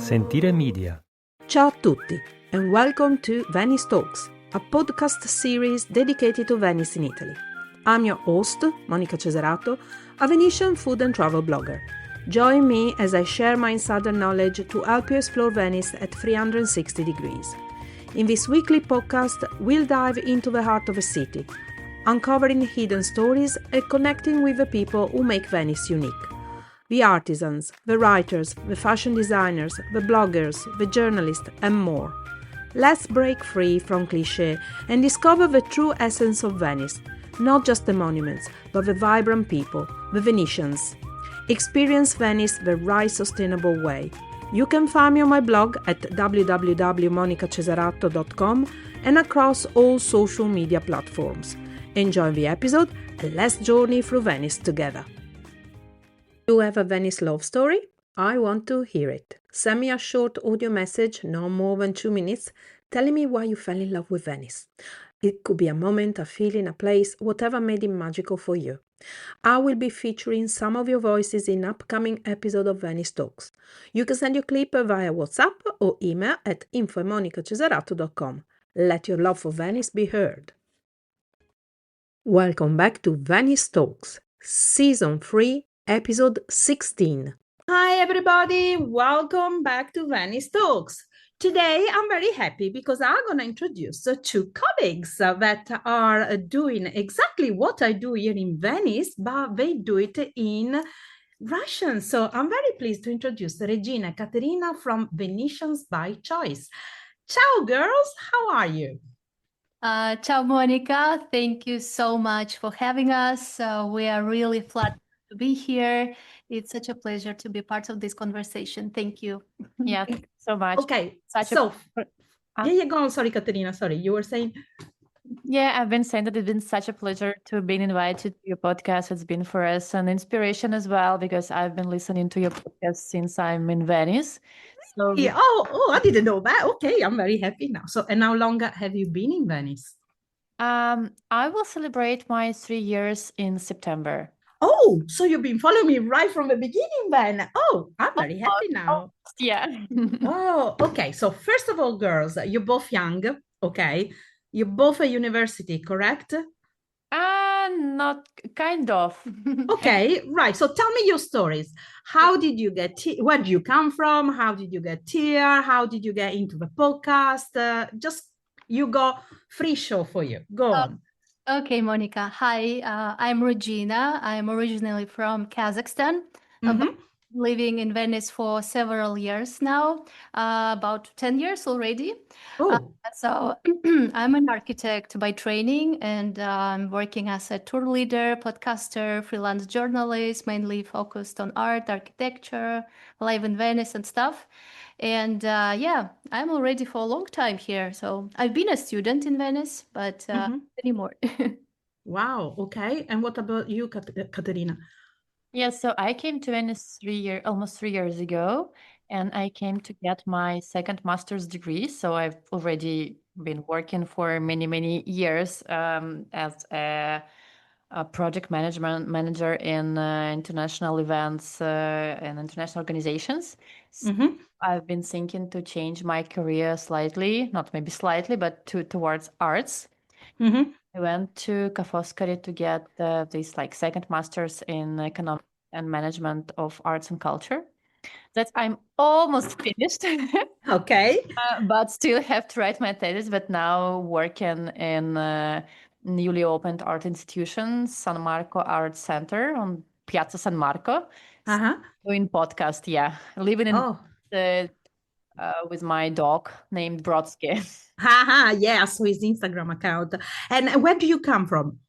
Sentire Media. Ciao a tutti and welcome to Venice Talks, a podcast series dedicated to Venice in Italy. I'm your host, Monica Cesarato, a Venetian food and travel blogger. Join me as I share my insider knowledge to help you explore Venice at 360 degrees. In this weekly podcast, we'll dive into the heart of a city, uncovering hidden stories and connecting with the people who make Venice unique. The artisans, the writers, the fashion designers, the bloggers, the journalists, and more. Let's break free from cliché and discover the true essence of Venice, not just the monuments, but the vibrant people, the Venetians. Experience Venice the right sustainable way. You can find me on my blog at www.monicacesarato.com and across all social media platforms. Enjoy the episode and let's journey through Venice together. You have a Venice love story? I want to hear it. Send me a short audio message, no more than 2 minutes, telling me why you fell in love with Venice. It could be a moment, a feeling, a place, whatever made it magical for you. I will be featuring some of your voices in upcoming episodes of Venice Talks. You can send your clip via WhatsApp or email at info@monicacesarato.com. Let your love for Venice be heard. Welcome back to Venice Talks, Season 3, Episode 16. Hi everybody, welcome back to Venice Talks. Today I'm very happy because I'm going to introduce two colleagues that are doing exactly what I do here in Venice, but they do it in Russian. So I'm very pleased to introduce Regina and Katerina from Venetians by Choice. Ciao girls, how are you? Ciao, Monica. Thank you so much for having us. We are really flattered to be here. It's such a pleasure to be part of this conversation. Thank you. Yeah, thank you so much. Okay, go on. Sorry, Katerina. Sorry, you were saying? Yeah, I've been saying that it's been such a pleasure to be invited to your podcast. It's been for us an inspiration as well, because I've been listening to your podcast since I'm in Venice. So yeah. Oh, I didn't know that. Okay, I'm very happy now. So, and how long have you been in Venice? I will celebrate my 3 years in September. Oh, so you've been following me right from the beginning then. Oh, I'm very happy now. Yeah. Oh, okay. So first of all, girls, you're both young, okay? You're both at university, correct? Not kind of. Okay, right. So tell me your stories. How did you get here? Where do you come from? How did you get here? How did you get into the podcast? You got free show for you. Go on. Okay, Monica. Hi, I'm Regina. I'm originally from Kazakhstan. I've living in Venice for several years now, about 10 years already. So I'm an architect by training, and I'm working as a tour leader, podcaster, freelance journalist, mainly focused on art, architecture, live in Venice and stuff. And I'm already for a long time here. So I've been a student in Venice, but anymore. Wow. Okay. And what about you, Katerina? Yeah, so I came to Venice almost 3 years ago, and I came to get my second master's degree. So I've already been working for many, many years as a project management manager in international events and international organizations. So I've been thinking to change my career slightly, not maybe slightly, but towards arts. I went to Ca Foscari to get this second master's in economics and management of arts and culture. That I'm almost finished. Okay. But still have to write my thesis, but now working in newly opened art institution, San Marco Art Center on Piazza San Marco. Doing podcast, living in with my dog named Brodsky. Yeah, I saw his Instagram account. And where do you come from?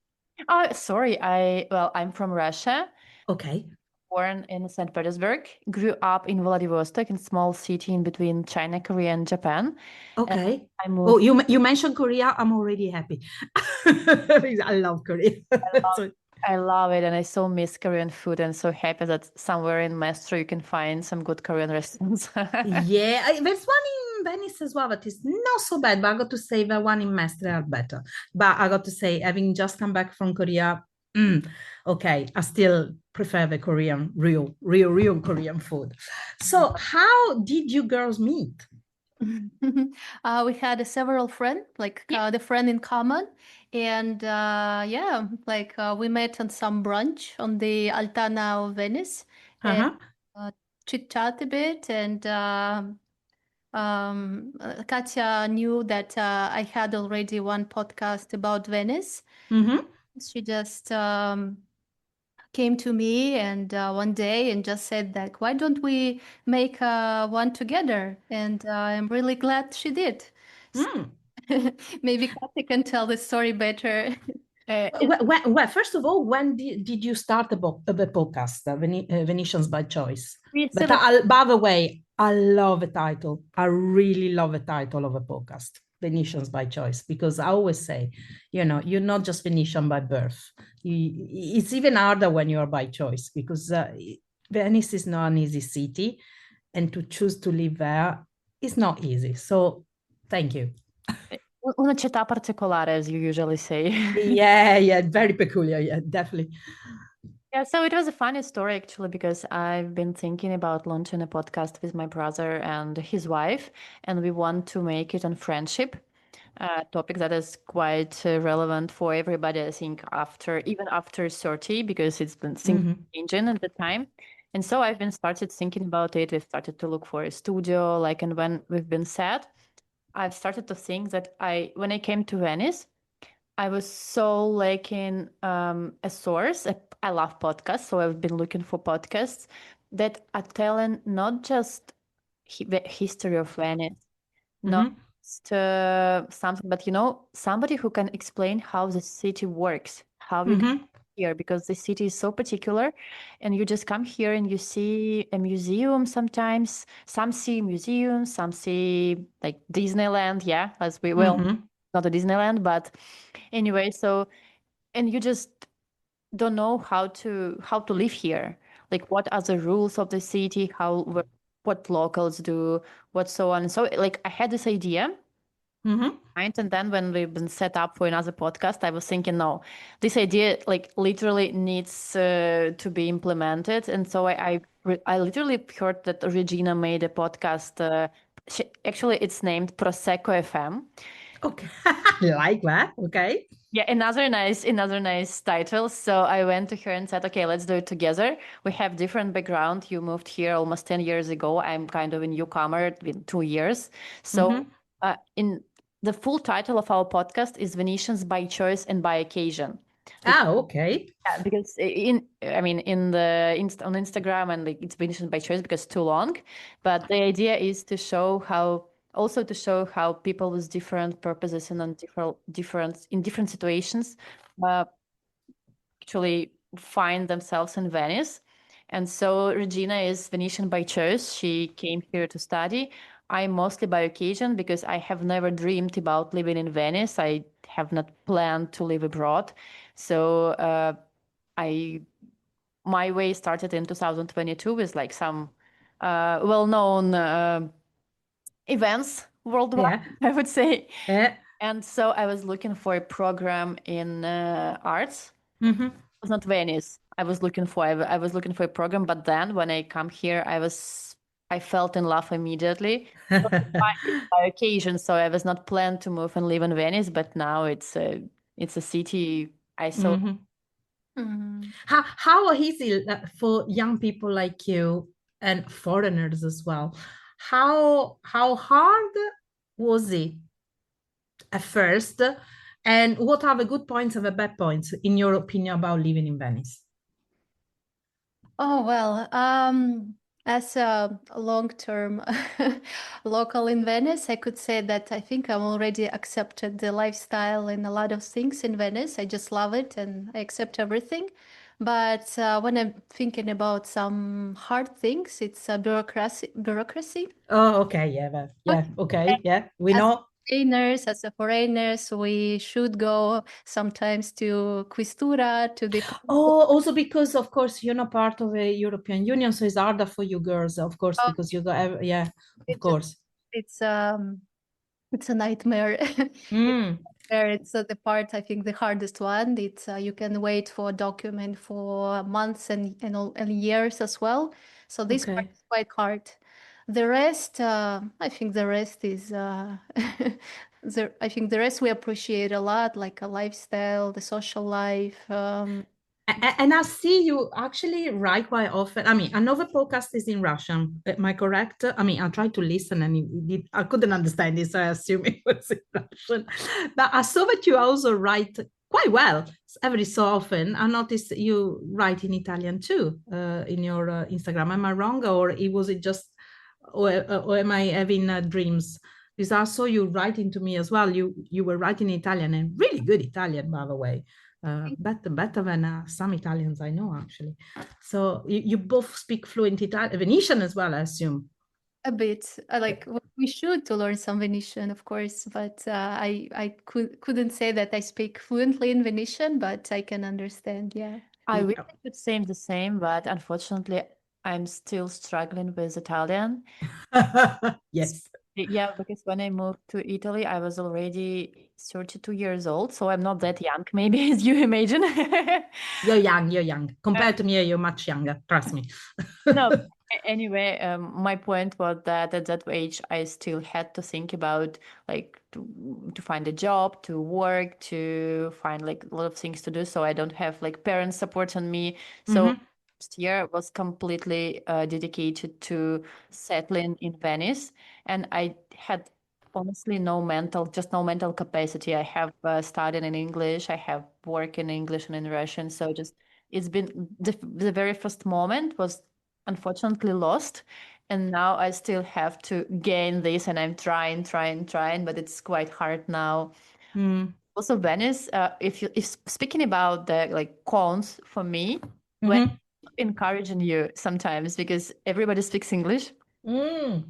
Sorry, I'm from Russia. Okay. Born in St. Petersburg, grew up in Vladivostok, in a small city in between China, Korea, and Japan. Okay. You mentioned Korea. I'm already happy. I love Korea. I love it, and I so miss Korean food, and so happy that somewhere in Mestre you can find some good Korean restaurants. Yeah, there's one in Venice as well that is not so bad, but I got to say the one in Mestre are better. But I got to say, having just come back from Korea, okay, I still prefer the Korean, real Korean food. So how did you girls meet? We had several friends, like the friend in common, and we met on some brunch on the Altana of Venice, and chit chat a bit, and Katya knew that I had already one podcast about Venice. She just came to me and one day and just said that, why don't we make one together? And I'm really glad she did. So maybe Katya can tell the story better. Well, first of all, when did you start the podcast, Venetians by Choice? But by the way, I love the title. I really love the title of a podcast, Venetians by Choice, because I always say, you're not just Venetian by birth. It's even harder when you are by choice, because Venice is not an easy city, and to choose to live there is not easy. So thank you. Una città particolare, as you usually say. Yeah, very peculiar. Yeah, definitely. Yeah, so it was a funny story actually, because I've been thinking about launching a podcast with my brother and his wife, and we want to make it on friendship, a topic that is quite relevant for everybody, I think, even after 30, because it's been changing at the time. And so I've been started thinking about it. We've started to look for a studio, and when we've been set, I've started to think that when I came to Venice, I was so lacking a source. I love podcasts, so I've been looking for podcasts that are telling not just the history of Venice, not just something, but somebody who can explain how the city works, how you come here, because the city is so particular, and you just come here and you see a museum sometimes. Some see museums, some see like Disneyland, yeah, as we will. Not a Disneyland, but anyway, and you just don't know how to live here. Like, what are the rules of the city? What locals do? What so on. So, I had this idea. And then when we've been set up for another podcast, I was thinking, no, this idea literally needs to be implemented. And so I literally heard that Regina made a podcast. Actually, it's named Prosecco FM. Okay, like that. Okay. Yeah, another nice title. So I went to her and said, okay, let's do it together. We have different background. You moved here almost 10 years ago. I'm kind of a newcomer in 2 years. So in the full title of our podcast is Venetians by Choice and by Occasion. Okay. Yeah, because on Instagram and it's Venetians by Choice because it's too long. But the idea is to show how people with different purposes and in different situations actually find themselves in Venice. And so Regina is Venetian by choice. She came here to study. I'm mostly by occasion because I have never dreamed about living in Venice. I have not planned to live abroad. So my way started in 2022 with some well-known events worldwide, I would say. And so I was looking for a program in arts. It was not Venice. I was looking for a program, but then when I come here, I felt in love immediately. By occasion, so I was not planned to move and live in Venice, but now it's a city I saw. How easy for young people like you and foreigners as well? How hard was it at first? And what are the good points and the bad points, in your opinion, about living in Venice? Oh, well, as a long-term local in Venice, I could say that I think I'm already accepted the lifestyle and a lot of things in Venice. I just love it and I accept everything. But when I'm thinking about some hard things, it's bureaucracy. Oh, okay, okay, we know. As a foreigners, we should go sometimes to Questura, to the... Oh, also because, of course, you're not part of the European Union, so it's harder for you girls, of course, because you got, of course. It's a nightmare. It's the part, I think, the hardest one. It's you can wait for a document for months and years as well. So this part is quite hard. The rest, I think the rest is, I think the rest we appreciate a lot, like a lifestyle, the social life. And I see you actually write quite often. I mean, another podcast is in Russian. Am I correct? I mean, I tried to listen and I couldn't understand it, so I assume it was in Russian. But I saw that you also write quite well every so often. I noticed you write in Italian too in your Instagram. Am I wrong, or was it just, or am I having dreams? Because I saw you writing to me as well. You were writing Italian, and really good Italian, by the way. Better than some Italians I know, actually. So you both speak fluent Italian, Venetian as well, I assume. A bit. We should to learn some Venetian, of course, but I couldn't say that I speak fluently in Venetian, but I can understand. Yeah. I wish I could say the same, but unfortunately, I'm still struggling with Italian. Yes. Yeah, because when I moved to Italy, I was already 32 years old, so I'm not that young, maybe, as you imagine. You're young. Compared to me, you're much younger, trust me. No, anyway, my point was that at that age, I still had to think about like to find a job, to work, to find like a lot of things to do. So I don't have like parents support on me. So last year was completely dedicated to settling in Venice, and I had honestly no mental capacity. I have studied in English, I have worked in English and in Russian. So just it's been the very first moment was unfortunately lost, and now I still have to gain this, and I'm trying, but it's quite hard now. Also, Venice, if speaking about the like cons for me, when encouraging you sometimes because everybody speaks English. So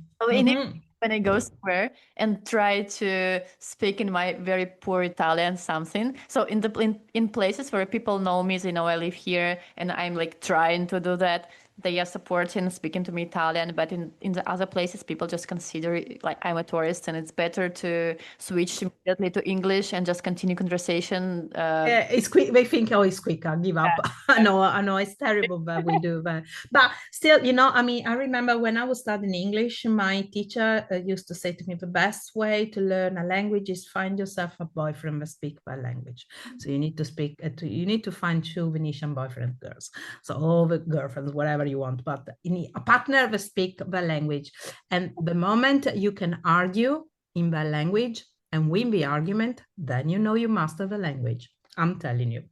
when I go somewhere and try to speak in my very poor Italian something, so in places where people know me, they know I live here, and I'm like trying to do that, they are supporting speaking to me Italian. But in the other places, people just consider it like I'm a tourist, and it's better to switch immediately to English and just continue conversation. It's quick. They think, oh, it's quick. I'll give up. I know. It's terrible, but we do that. But still, I mean, I remember when I was studying English, my teacher used to say to me, the best way to learn a language is find yourself a boyfriend that speaks that language. So you need to speak. You need to find 2 Venetian boyfriend girls. So all the girlfriends, whatever you want, but you need a partner that speak the language. And the moment you can argue in that language and win the argument, then you know you master the language. I'm telling you.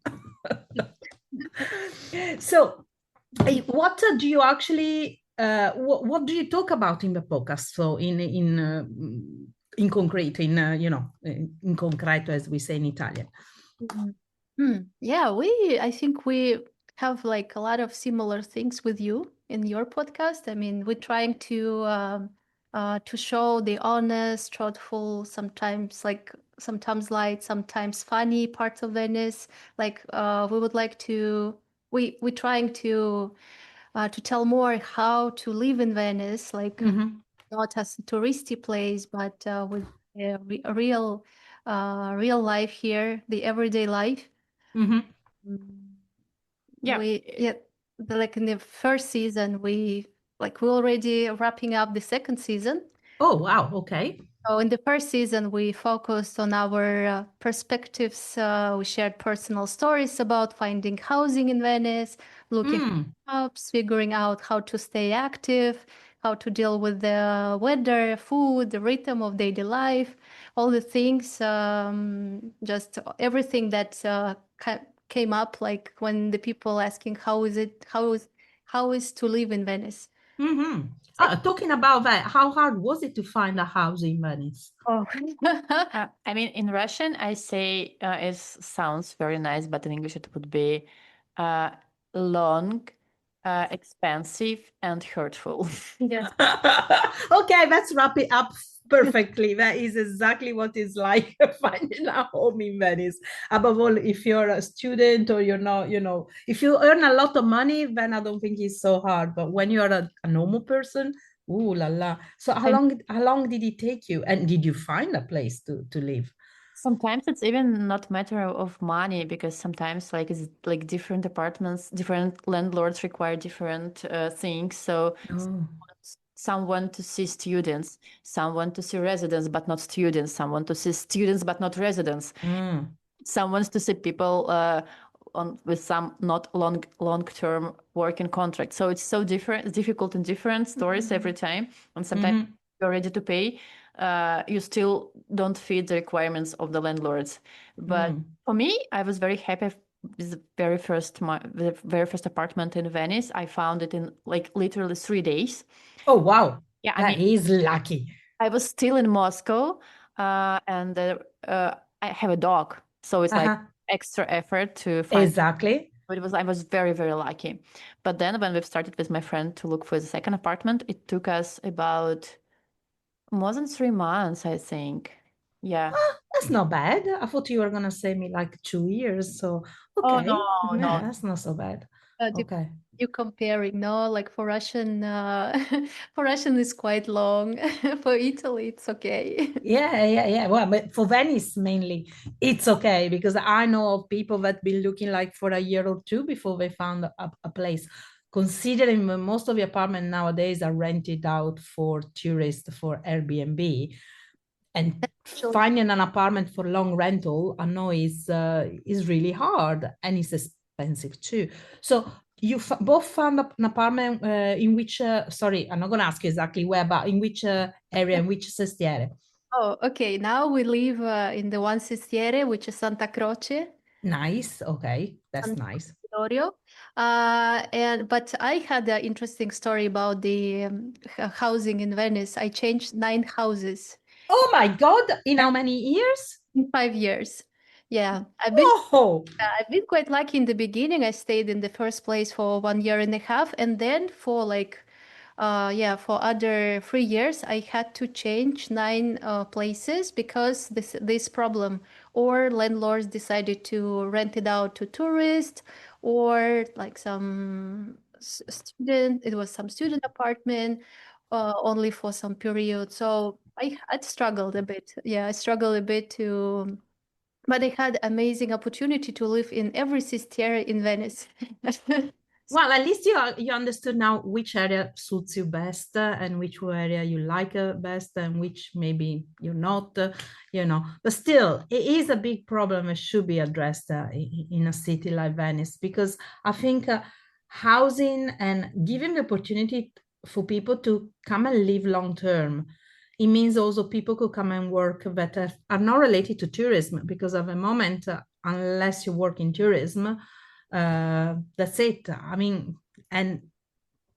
So what do you actually what do you talk about in the podcast? So in concrete, in concreto, as we say in Italian. Yeah, I think we have like a lot of similar things with you in your podcast. I mean, we're trying to show the honest, truthful, sometimes light, sometimes funny parts of Venice. Like we would like to, we're trying to tell more how to live in Venice, like not as a touristy place, but with a real life here, the everyday life. Yeah. Like in the first season, we're already wrapping up the second season. Oh, wow. Okay. So in the first season, we focused on our perspectives. We shared personal stories about finding housing in Venice, looking for jobs, figuring out how to stay active, how to deal with the weather, food, the rhythm of daily life, all the things, just everything that came up, like when the people asking how is to live in Venice. Talking about that, how hard was it to find a house in Venice? I mean, in Russian, I say it sounds very nice, but in English it would be long, expensive, and hurtful. Yes. Okay, let's wrap it up perfectly. That is exactly what it's like finding a home in Venice. Above all, if you're a student or you're not, if you earn a lot of money, then I don't think it's so hard. But when you're a normal person, ooh la la. So how long did it take you? And did you find a place to live? Sometimes it's even not matter of money, because sometimes like it's like different apartments, different landlords require different things. So Oh. someone to see students, someone to see residents but not students, someone to see students but not residents, Mm. someone to see people on with some not long-term working contract. So it's so difficult and different stories every time, and sometimes you're ready to pay, you still don't fit the requirements of the landlords. But for me, I was very happy with the very first apartment in Venice. I found it in like literally 3 days. Oh, wow. Yeah, I That mean, is lucky. I was still in Moscow, and I have a dog, so it's like extra effort to find. Exactly. But I was very, very lucky. But then when we started with my friend to look for the second apartment, it took us about more than 3 months, I think. Yeah. That's not bad. I thought you were gonna say me like 2 years. So Oh, okay. no, Yeah, no. that's not so bad. You Okay. you comparing, no? Like for Russian, for Russian is quite long. For Italy, it's okay. Yeah. Well, but for Venice mainly, it's okay because I know of people that been looking like for a year or two before they found a place. Considering that most of the apartments nowadays are rented out for tourists for Airbnb, and finding an apartment for long rental, I know is really hard and it's expensive too. So you both found an apartment in which, sorry, I'm not going to ask you exactly where, but in which area, in which sestiere? Oh, okay. Now we live in the one sestiere, which is Santa Croce. Nice. Okay, that's San nice. Vittorio. But I had an interesting story about the housing in Venice. I changed 9 houses Oh my God! In how many years? in 5 years. Yeah, Oh, I've been quite lucky in the beginning. I stayed in the first place for 1 year and a half, and then for like, for other 3 years, I had to change 9 places because this problem, or landlords decided to rent it out to tourists, or like some student. It was some student apartment, only for some period. So I struggled a bit. Yeah, I struggled a bit to. But I had amazing opportunity to live in every sestiere in Venice. well, at least you understood now which area suits you best and which area you like best and which maybe you're not, But still, it is a big problem that should be addressed in a city like Venice because I think housing and giving the opportunity for people to come and live long term. It means also people could come and work that are not related to tourism because at the moment, unless you work in tourism, that's it. I mean, and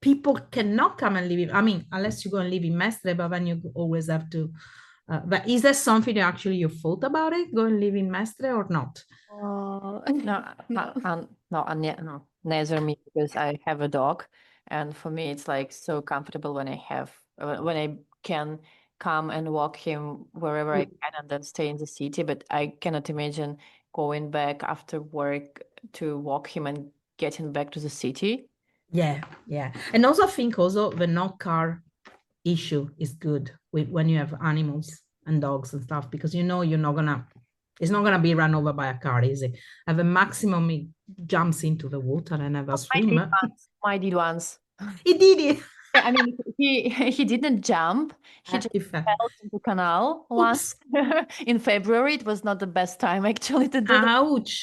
people cannot come and live. Unless you go and live in Mestre, but then you always have to. But is that something you actually thought about it? Go and live in Mestre or not? No, No. no, neither me, because I have a dog, and for me it's like so comfortable when I can come and walk him wherever I can and then stay in the city. But I cannot imagine going back after work to walk him and getting back to the city. Yeah. And also, I think also the no car issue is good when you have animals and dogs and stuff because you're not gonna. It's not gonna be run over by a car, is it? At the maximum, he jumps into the water and have a swim. I did once. He did it. Yeah, I mean, he didn't jump. He just If, fell into the canal once in February. It was not the best time actually to do that.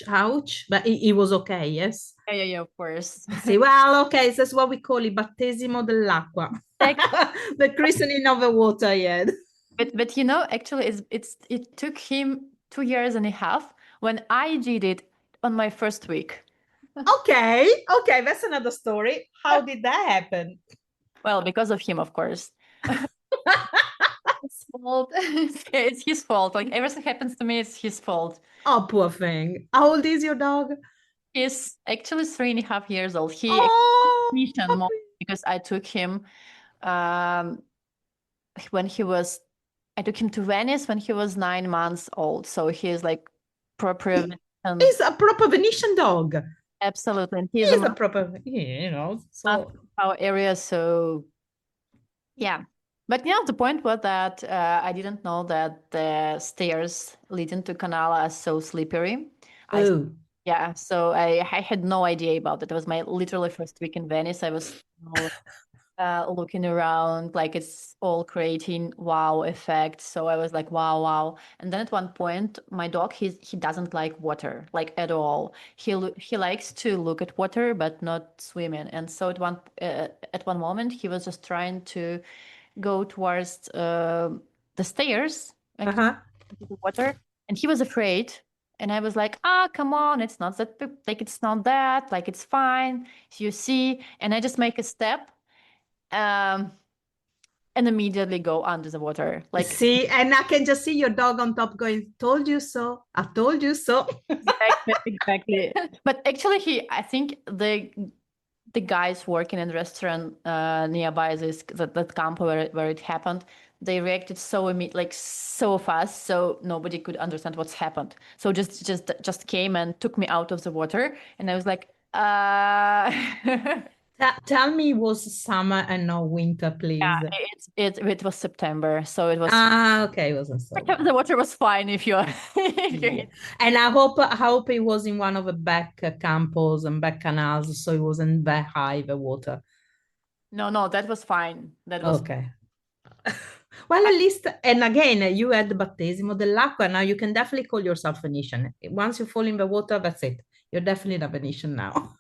ouch. But he was okay, yes? Yeah, of course. Sì, well, okay, that's what we call it, battesimo dell'acqua. The christening of the water, yeah. But actually, it took him 2 years and a half when I did it on my first week. Okay, that's another story. How did that happen? Well, because of him, of course. It's fault. It's his fault. Like everything happens to me, it's his fault. Oh, poor thing. How old is your dog? He's actually 3.5 years old. Oh, Because I took him I took him to Venice when he was 9 months old. So he is like proper. He's a proper Venetian dog. Absolutely. And He's a proper, so our area. So yeah. But the point was that I didn't know that the stairs leading to canal are so slippery. Oh. Yeah, so I had no idea about it. It was my literally first week in Venice. I was looking around, like it's all creating wow effect. So I was like, wow. And then at one point, my dog, he doesn't like water, like at all. He likes to look at water, but not swimming. And so at one moment, he was just trying to go towards the stairs, like Uh-huh. into the water, and he was afraid. And I was like, come on, it's not that, like, it's not that, like, it's fine. You see, and I just make a step, and immediately go under the water. Like, See, and I can just see your dog on top going, told you so, I told you so. exactly. But actually, I think the guys working in the restaurant nearby that camp where it happened, they reacted so fast, so nobody could understand what's happened. So just came and took me out of the water, and I was like, Tell me it was summer and not winter, please. Yeah, it was September, so it was. Okay, it wasn't so The water was fine if you're. Yeah. And I hope it was in one of the back campos and back canals, so it wasn't that high the water. No, that was fine. That was okay. Well, at least, and again, you had the battesimo dell'acqua. Now you can definitely call yourself Venetian. Once you fall in the water, that's it. You're definitely a Venetian now.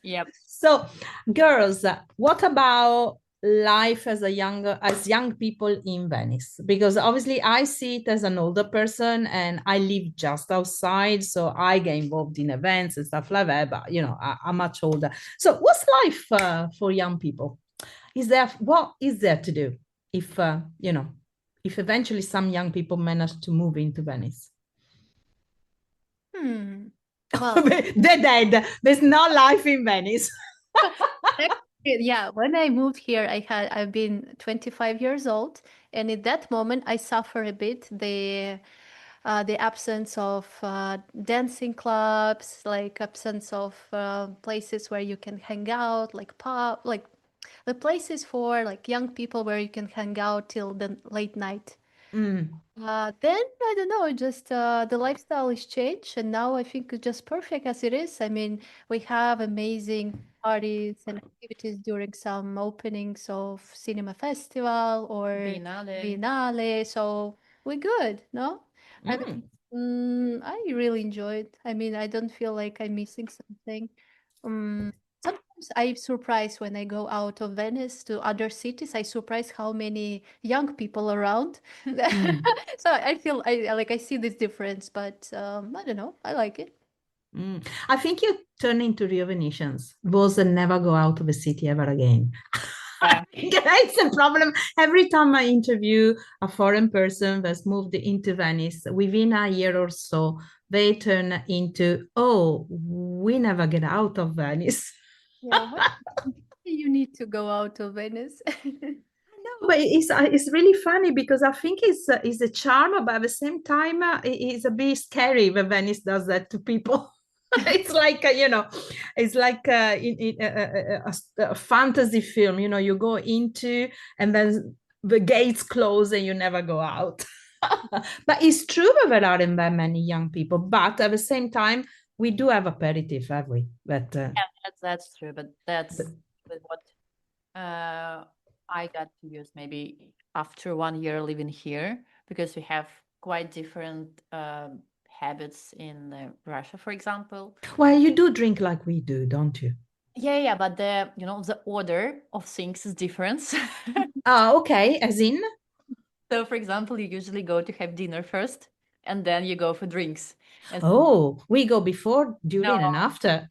Yep. So, girls, what about life as young people in Venice? Because obviously I see it as an older person and I live just outside, so I get involved in events and stuff like that, but I'm much older. So what's life for young people? What is there to do if if eventually some young people manage to move into Venice? Well, They're dead. There's no life in Venice. yeah, when I moved here, I've been 25 years old, and in that moment, I suffer a bit the absence of dancing clubs, like absence of places where you can hang out, like pub, like the places for like young people where you can hang out till the late night. Then I don't know, just the lifestyle is changed, and now I think it's just perfect as it is. I mean, we have amazing parties and activities during some openings of cinema festival or Biennale, so we're good, no? I mean, I really enjoyed. I mean, I don't feel like I'm missing something. Sometimes I'm surprised when I go out of Venice to other cities. I surprised how many young people around. So I feel I see this difference, but I don't know. I like it. I think you turn into Rio Venetians. Those that never go out of the city ever again. Yeah. It's a problem. Every time I interview a foreign person that's moved into Venice, within a year or so, they turn into, oh, we never get out of Venice. Yeah, you need to go out of Venice. But it's really funny because I think it's a charm, but at the same time, it's a bit scary when Venice does that to people. It's like it's like a fantasy film. You go into and then the gates close and you never go out. But it's true that there aren't that many young people. But at the same time, we do have aperitif, have we? But yeah, that's true. But that's what I got to use maybe after 1 year living here, because we have quite different habits in Russia, for example. Well, you do drink like we do, don't you? Yeah, but the order of things is different. Okay, as in? So, for example, you usually go to have dinner first, and then you go for drinks. And Oh, we go before, during, and after.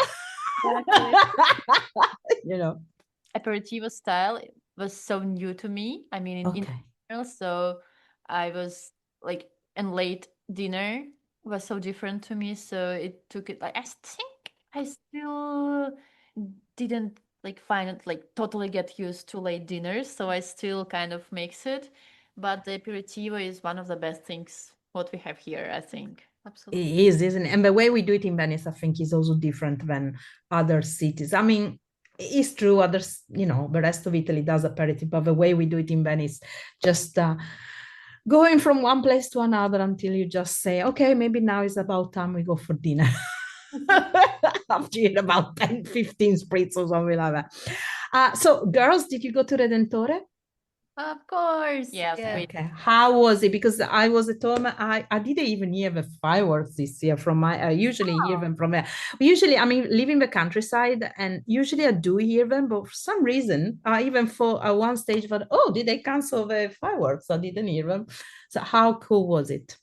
Aperitivo style was so new to me. I mean, in general, so I was like, and late dinner was so different to me. So it took it, like, I think I still didn't like find it like totally get used to late dinners. So I still kind of mix it. But the aperitivo is one of the best things what we have here, I think. Absolutely. It is, isn't it? And the way we do it in Venice, I think, is also different than other cities. I mean, it's true. Others, the rest of Italy does aperitif, but the way we do it in Venice, just going from one place to another until you just say, okay, maybe now is about time we go for dinner. After you eat about 10, 15 spritz or something like that. So girls, did you go to Redentore? Of course. Yes, Yeah. Okay. How was it? Because I was at home. I didn't even hear the fireworks this year from I usually hear them from usually, I mean, live in the countryside, and usually I do hear them, but for some reason, even for one stage, but did they cancel the fireworks? I didn't hear them. So how cool was it?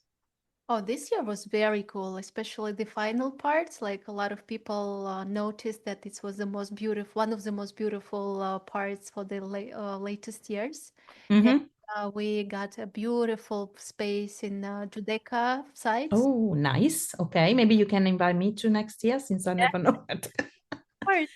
Oh, this year was very cool, especially the final parts. Like a lot of people noticed that it was the most beautiful, one of the most beautiful parts for the latest years. And we got a beautiful space in Giudecca side. Oh, nice. Okay, maybe you can invite me to next year since I never know it. Of course.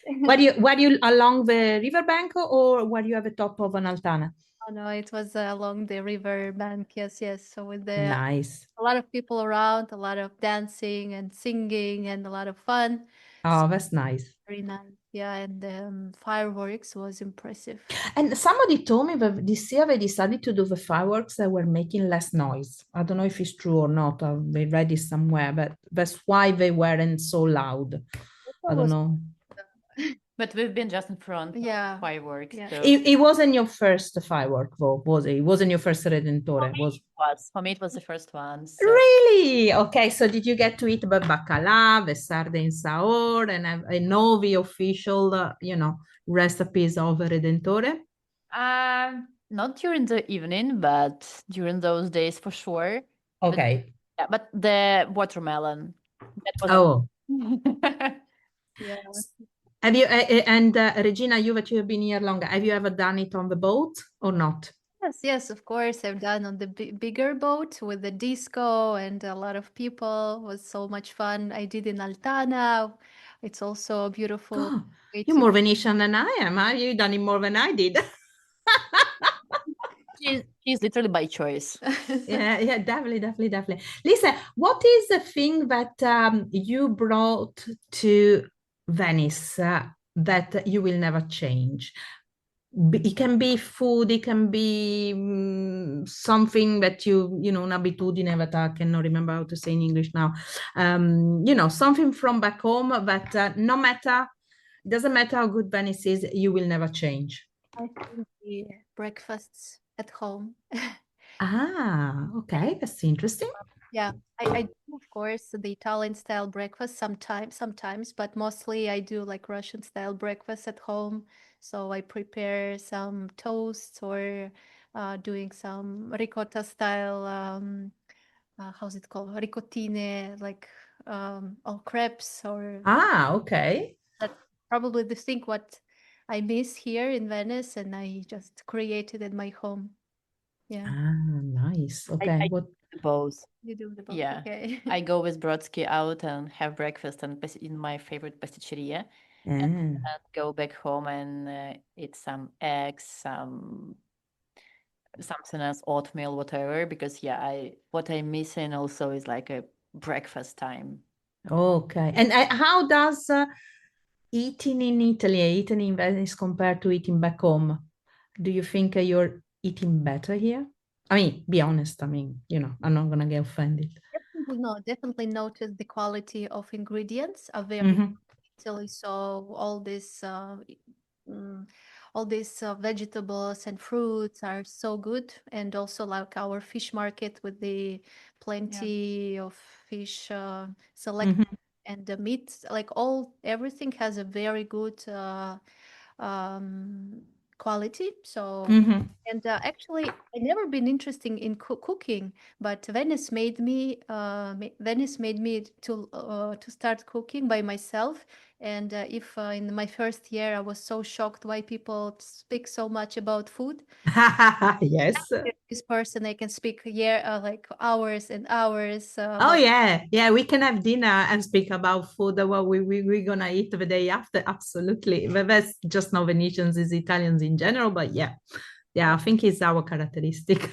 Were you along the riverbank or were you at the top of an altana? Oh no, it was along the river bank. Yes, yes. So with a Nice. lot of people around, a lot of dancing and singing, and a lot of fun. So Oh, that's nice. very nice. Yeah, and fireworks was impressive. And somebody told me that this year they decided to do the fireworks that were making less noise. I don't know if it's true or not. I read it somewhere, but that's why they weren't so loud. I don't know. but we've been just in front Yeah. of fireworks. Yeah. So It wasn't your first firework, though, was it? It wasn't your first Redentore, was for me, it was the first one. So. Really? Okay, so did you get to eat the bacala, the sardine saor, and I know the official, recipes of Redentore? Not during the evening, but during those days for sure. Okay. But the watermelon. That was Oh. Yeah. Have you, and Regina, you that you have been here longer, have you ever done it on the boat or not? Yes, yes, of course. I've done on the bigger boat with the disco and a lot of people. It was so much fun. I did in Altana. It's also a beautiful God, way you're to. more Venetian than I am. Huh? You've done it more than I did. She's literally by choice. Yeah, definitely. Listen, what is the thing that you brought to Venice that you will never change? It can be food, it can be something that un'abitudine that I cannot remember how to say in English now. Something from back home that no matter, it doesn't matter how good Venice is, you will never change. I think the breakfasts at home. Ah, okay, that's interesting. Yeah, I do, of course, the Italian style breakfast sometimes, but mostly I do like Russian style breakfast at home. So I prepare some toasts or doing some ricotta style, how's it called? Ricottine, like or crepes, or Ah, okay. that's probably the thing what I miss here in Venice, and I just created at my home. Yeah, Ah, nice. Okay. I What? do both. you do the both. Yeah. Okay. I go with Brodsky out and have breakfast in my favorite pasticceria, and Ah. go back home and eat some eggs, something else, oatmeal, whatever. Because what I'm missing also is like a breakfast time. Okay. And how does eating in Italy, eating in Venice compared to eating back home? Do you think you're eating better here? I mean, be honest. I mean, I'm not gonna get offended. Definitely notice the quality of ingredients are very Mhm. Italy. So mm, all these vegetables and fruits are so good, and also like our fish market with the plenty of fish select Mhm. and the meat, like everything has a very good um, quality. So. Mhm. And actually, I never been interested in cooking, but Venice made me to start cooking by myself. And if in my first year I was so shocked why people speak so much about food, Yes. this person I can speak like hours and hours Oh about. yeah. We can have dinner and speak about food. What we're gonna eat the day after. Absolutely. But that's just not Venetians, it's Italians in general. But yeah, I think it's our characteristic.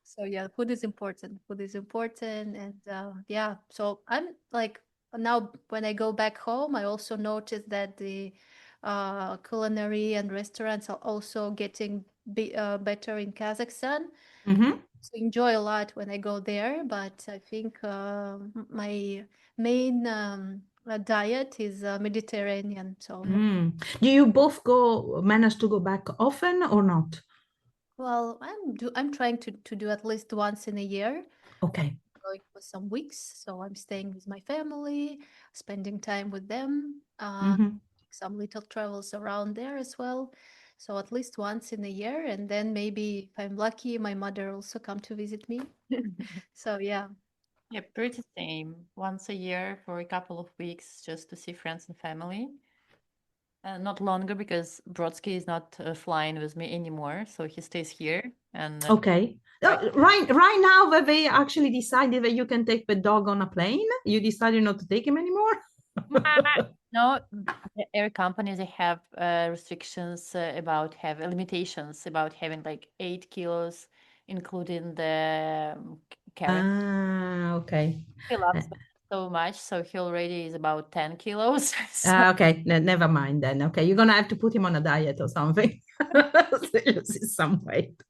So yeah, food is important. Food is important, and yeah. So I'm like now when I go back home, I also noticed that the culinary and restaurants are also getting better in Kazakhstan. Mm-hmm. So enjoy a lot when I go there, but I think my main diet is Mediterranean. So Do you both manage to go back often or not? well, I'm trying to do at least once in a year. Okay. Going for some weeks, so I'm staying with my family, spending time with them, Mm-hmm. some little travels around there as well. So at least once in a year, and then maybe if I'm lucky, my mother also come to visit me. So yeah. Yeah, pretty same. Once a year for a couple of weeks just to see friends and family. Not longer because Brodsky is not flying with me anymore, so he stays here. And Okay. Right now, that they actually decided that you can take the dog on a plane. You decided not to take him anymore. no, the air companies they have restrictions about have limitations about having like 8 kilos, including the carry. Okay. He loves me so much, so he already is about 10 kilos. So Okay, never mind then. Okay, you're gonna have to put him on a diet or something. So he loses some weight.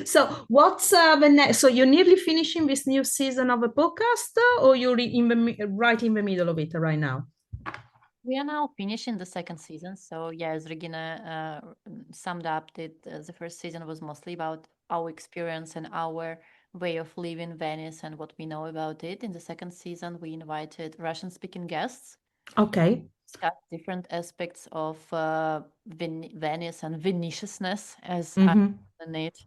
So what's the next? So you're nearly finishing this new season of a podcast, or you're right in the middle of it right now? we are now finishing the second season. So yeah, as Regina summed up, that the first season was mostly about our experience and our way of living Venice and what we know about it. In the second season, we invited Russian-speaking guests, Okay. discuss different aspects of Venice and Venetiousness, as I Mm-hmm. call it,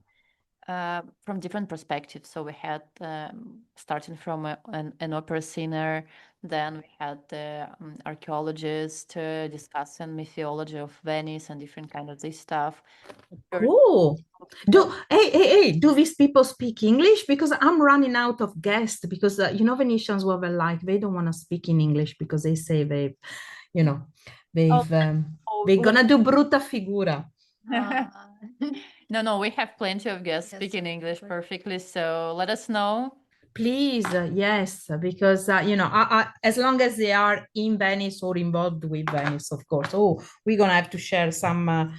from different perspectives. So we had starting from an opera singer, then we had the archaeologist discussing mythology of Venice and different kind of this stuff. Cool. Do these people speak English? Because I'm running out of guests because Venetians were like they don't want to speak in English because they say they've they're gonna do brutta figura. No, we have plenty of guests Yes. speaking English perfectly. So let us know. Please, yes, because as long as they are in Venice or involved with Venice, of course. Oh, we're gonna have to share some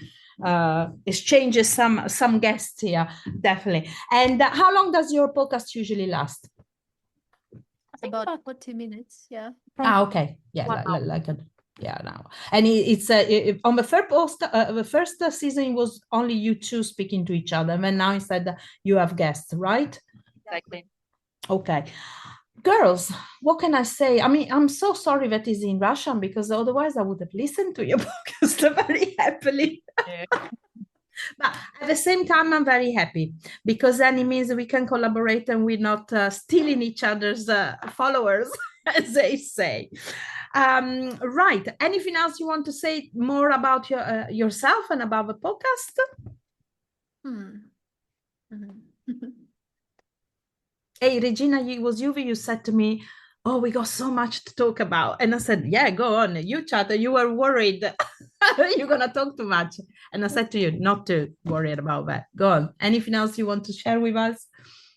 exchanges, some guests here, definitely. And how long does your podcast usually last? I think About 40 minutes, yeah. Okay, yeah, yeah, now. And it's on the the first season it was only you two speaking to each other, and then now instead you have guests, right? Exactly. Okay. Girls, what can I say? I mean, I'm so sorry that it's in Russian because otherwise I would have listened to your podcast very happily. Yeah. But at the same time, I'm very happy because then it means we can collaborate and we're not stealing each other's followers, as they say. Right. Anything else you want to say more about yourself and about the podcast? Hey, Regina, it was you said to me, oh, we got so much to talk about. And I said, yeah, go on. You chat. You were worried you're going to talk too much. And I said to you, not to worry about that. Go on. Anything else you want to share with us?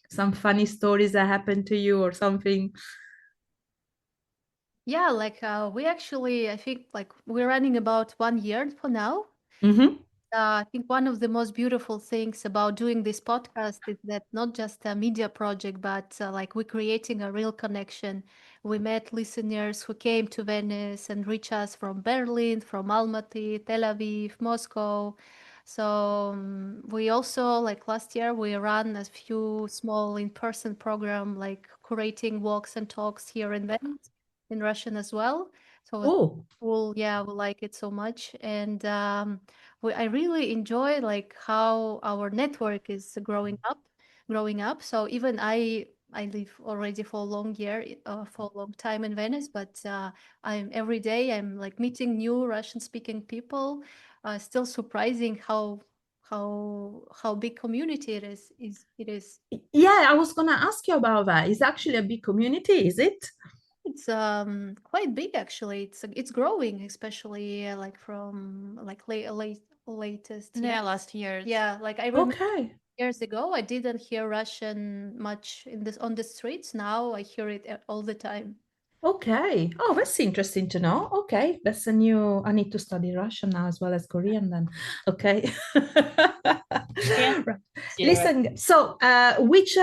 Some funny stories that happened to you or something? Yeah, like we actually, I think like we're running about 1 year for now. Mm-hmm. I think one of the most beautiful things about doing this podcast is that not just a media project, but like we're creating a real connection. We met listeners who came to Venice and reached us from Berlin, from Almaty, Tel Aviv, Moscow. So we also, like last year, we ran a few small in-person program, like curating walks and talks here in Venice, in Russian as well. So Oh, cool. Yeah, we like it so much. And I really enjoy like how our network is growing up. So even I live already for a for a long time in Venice, but I'm every day I'm like meeting new Russian speaking people. Still surprising how big community it is. yeah, I was going to ask you about that. It's actually a big community, is it? It's quite big actually. It's growing, especially like from like latest Last year. Yeah, like I remember Okay. years ago I didn't hear Russian much on the streets. Now I hear it all the time. Okay. Oh, that's interesting to know. Okay, that's a new. I need to study Russian now as well as Korean then. Okay. Yeah. Right. Yeah. Listen, so which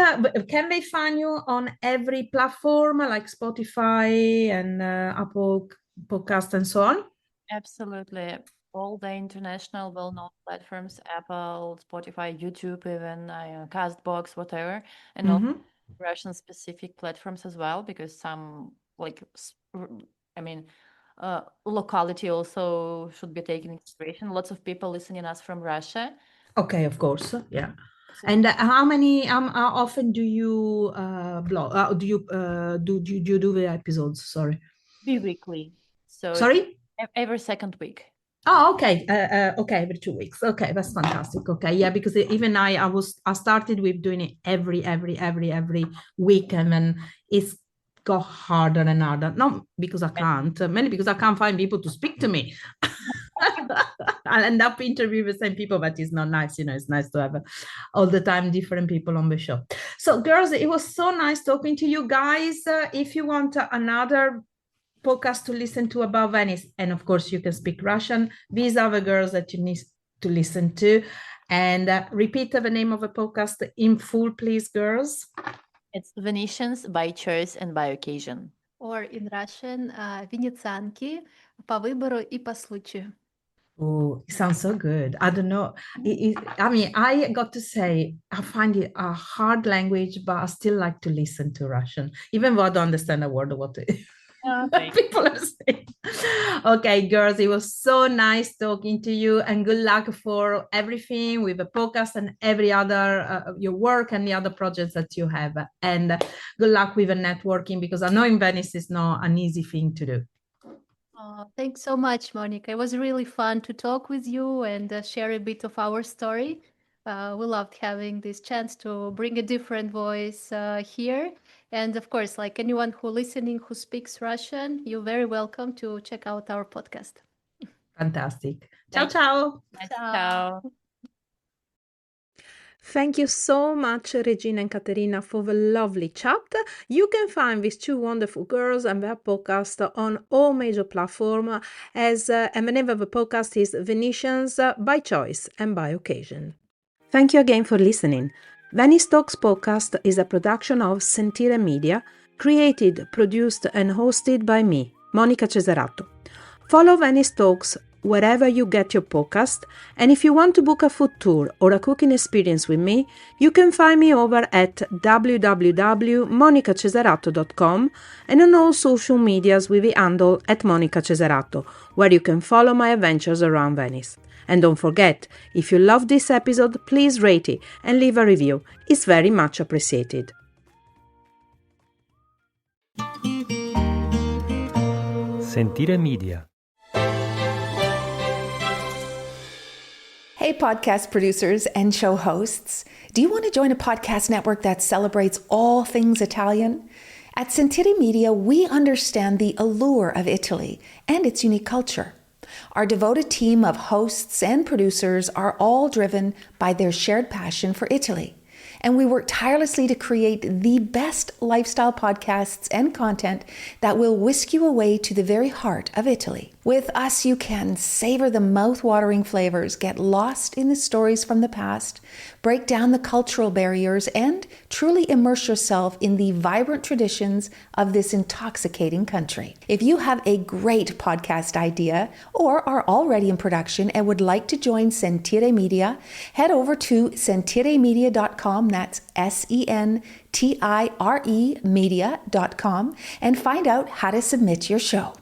can they find you on every platform like Spotify and Apple Podcast and so on? Absolutely. All the international well-known platforms, Apple, Spotify, YouTube, even Castbox, whatever, and also Mm-hmm. Russian-specific platforms as well, because some I mean, locality also should be taken into consideration. Lots of people listening us from Russia. Okay, of course. Yeah. So And how often do you blog? Do you do the episodes? Sorry. bi-weekly. So it's Sorry? every second week. Oh, okay. Okay, every 2 weeks. Okay, that's fantastic. Okay, yeah, because even I started with doing it every week, and then it's got harder and harder. Not because I can't, mainly because I can't find people to speak to me. I'll end up interviewing the same people, but it's not nice. It's nice to have all the time different people on the show. So, girls, it was so nice talking to you guys. If you want another podcast to listen to about Venice, and of course you can speak Russian, these are the girls that you need to listen to. And repeat the name of the podcast in full, please, girls. It's Venetians by choice and by occasion. Or in Russian, Венецианки по выбору и по случаю. Oh, it sounds so good. I don't know. I mean, I got to say, I find it a hard language, but I still like to listen to Russian, even though I don't understand a word of what people are saying. Okay, girls, it was so nice talking to you, and good luck for everything with the podcast and every other your work and the other projects that you have. And good luck with the networking, because I know in Venice is not an easy thing to do. Oh, thanks so much, Monica. It was really fun to talk with you and share a bit of our story. We loved having this chance to bring a different voice here. And of course, like anyone who listening who speaks Russian, you're very welcome to check out our podcast. Fantastic. Ciao, Thank ciao. Ciao. Thank you so much, Regina and Katerina, for the lovely chat. You can find these two wonderful girls and their podcast on all major platforms, and the name of the podcast is Venetians by Choice and by Occasion. Thank you again for listening. Venice Talks podcast is a production of Sentire Media, created, produced and hosted by me, Monica Cesarato. Follow Venice Talks wherever you get your podcast, and if you want to book a food tour or a cooking experience with me, you can find me over at www.monicacesarato.com and on all social medias with the handle @monicacesarato, where you can follow my adventures around Venice. And don't forget, if you love this episode, please rate it and leave a review. It's very much appreciated. Sentire Media. Hey, podcast producers and show hosts. Do you want to join a podcast network that celebrates all things Italian? At Sentire Media, we understand the allure of Italy and its unique culture. Our devoted team of hosts and producers are all driven by their shared passion for Italy. And we work tirelessly to create the best lifestyle podcasts and content that will whisk you away to the very heart of Italy. With us, you can savor the mouth-watering flavors, get lost in the stories from the past, break down the cultural barriers, and truly immerse yourself in the vibrant traditions of this intoxicating country. If you have a great podcast idea or are already in production and would like to join Sentire Media, head over to sentiremedia.com, that's SENTIRE media.com, and find out how to submit your show.